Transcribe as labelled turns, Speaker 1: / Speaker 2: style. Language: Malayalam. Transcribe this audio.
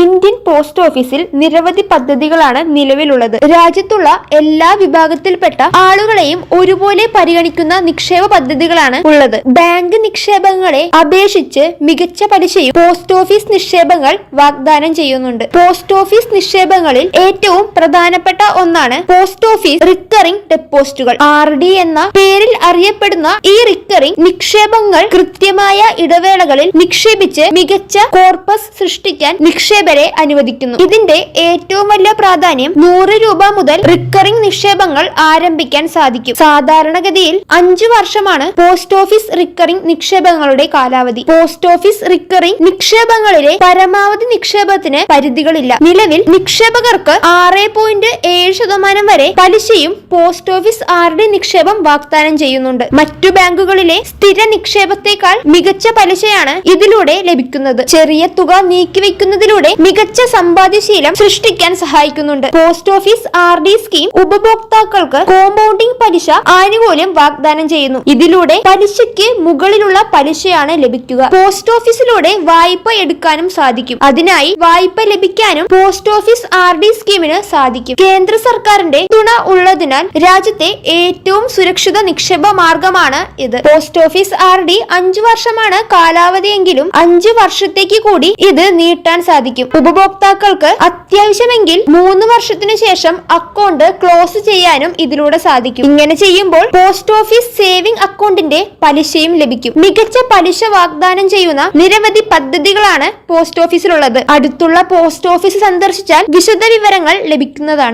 Speaker 1: ഇന്ത്യൻ പോസ്റ്റ് ഓഫീസിൽ നിരവധി പദ്ധതികളാണ് നിലവിലുള്ളത്. രാജ്യത്തുള്ള എല്ലാ വിഭാഗത്തിൽപ്പെട്ട ആളുകളെയും ഒരുപോലെ പരിഗണിക്കുന്ന നിക്ഷേപ പദ്ധതികളാണ് ഉള്ളത്. ബാങ്ക് നിക്ഷേപങ്ങളെ അപേക്ഷിച്ച് മികച്ച പലിശയും പോസ്റ്റ് ഓഫീസ് നിക്ഷേപങ്ങൾ വാഗ്ദാനം ചെയ്യുന്നുണ്ട്. പോസ്റ്റ് ഓഫീസ് നിക്ഷേപങ്ങളിൽ ഏറ്റവും പ്രധാനപ്പെട്ട ഒന്നാണ് പോസ്റ്റ് ഓഫീസ് റിക്കറിംഗ് ഡെപ്പോസിറ്റുകൾ. RD എന്ന പേരിൽ അറിയപ്പെടുന്ന ഈ റിക്കറിംഗ് നിക്ഷേപങ്ങൾ കൃത്യമായ ഇടവേളകളിൽ നിക്ഷേപിച്ച് മികച്ച കോർപ്പസ് സൃഷ്ടിക്കാൻ നിക്ഷേപരെ അനുവദിക്കുന്നു. ഇതിന്റെ ഏറ്റവും വലിയ പ്രാധാന്യം 100 രൂപ മുതൽ റിക്കറിംഗ് നിക്ഷേപങ്ങൾ ആരംഭിക്കാൻ സാധിക്കും. സാധാരണഗതിയിൽ 5 വർഷമാണ് പോസ്റ്റ് ഓഫീസ് റിക്കറിംഗ് നിക്ഷേപങ്ങളുടെ കാലാവധി. പോസ്റ്റ് ഓഫീസ് റിക്കറിംഗ് നിക്ഷേപങ്ങളിലെ പരമാവധി നിക്ഷേപത്തിന് പരിധികളില്ല. നിലവിൽ നിക്ഷേപകർക്ക് 6.7% വരെ പലിശയും പോസ്റ്റ് ഓഫീസ് RD നിക്ഷേപം വാഗ്ദാനം ചെയ്യുന്നുണ്ട്. മറ്റു ബാങ്കുകളിലെ സ്ഥിര നിക്ഷേപത്തെക്കാൾ മികച്ച പലിശയാണ് ഇതിലൂടെ ലഭിക്കുന്നത്. ചെറിയ തുക നീക്കിവെക്കുന്നതിലൂടെ മികച്ച സമ്പാദ്യശീലം സൃഷ്ടിക്കാൻ സഹായിക്കുന്നുണ്ട്. പോസ്റ്റ് ഓഫീസ് RD സ്കീം ഉപഭോക്താക്കൾക്ക് കോമ്പൗണ്ടിംഗ് പലിശ ആനുകൂല്യം വാഗ്ദാനം ചെയ്യുന്നു. ഇതിലൂടെ പലിശയ്ക്ക് മുകളിലുള്ള പലിശയാണ് ലഭിക്കുക. പോസ്റ്റ് ഓഫീസിലൂടെ വായ്പ എടുക്കാനും സാധിക്കും. അതിനായി വായ്പ ലഭിക്കാനും പോസ്റ്റ് ഓഫീസ് RD സ്കീമിന് സാധിക്കും. കേന്ദ്ര സർക്കാരിന്റെ തുണ ഉള്ളതിനാൽ രാജ്യത്തെ ഏറ്റവും സുരക്ഷിത നിക്ഷേപ മാർഗമാണ് ഇത്. പോസ്റ്റ് ഓഫീസ് RD 5 വർഷമാണ് കാലാവധിയെങ്കിലും 5 വർഷത്തേക്ക് കൂടി ഇത് നീട്ടാൻ സാധിക്കും. ഉപഭോക്താക്കൾക്ക് അത്യാവശ്യമെങ്കിൽ 3 വർഷത്തിനു ശേഷം അക്കൗണ്ട് ക്ലോസ് ചെയ്യാനും ഇതിലൂടെ സാധിക്കും. ഇങ്ങനെ ചെയ്യുമ്പോൾ പോസ്റ്റ് ഓഫീസ് സേവിംഗ് അക്കൗണ്ടിന്റെ പലിശയും ലഭിക്കും. മികച്ച പലിശ വാഗ്ദാനം ചെയ്യുന്ന നിരവധി പദ്ധതികളാണ് പോസ്റ്റ് ഓഫീസിലുള്ളത്. അടുത്തുള്ള പോസ്റ്റ് ഓഫീസ് സന്ദർശിച്ചാൽ വിശദ വിവരങ്ങൾ ലഭിക്കുന്നതാണ്.